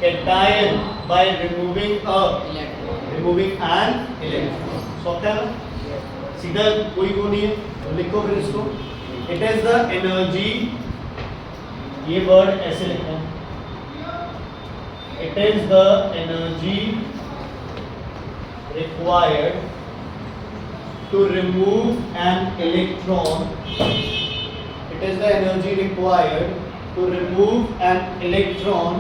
[SPEAKER 1] cation by removing an electron. समझ है ना, सीधा कोई वो नहीं है, तो लिखो फिर इसको। इट इज द एनर्जी, ये वर्ड ऐसे लिखना है, it is the energy required to remove an electron, it is the energy required to remove an electron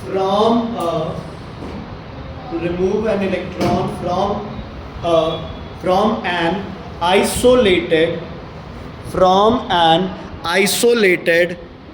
[SPEAKER 1] from a, to remove an electron from an isolated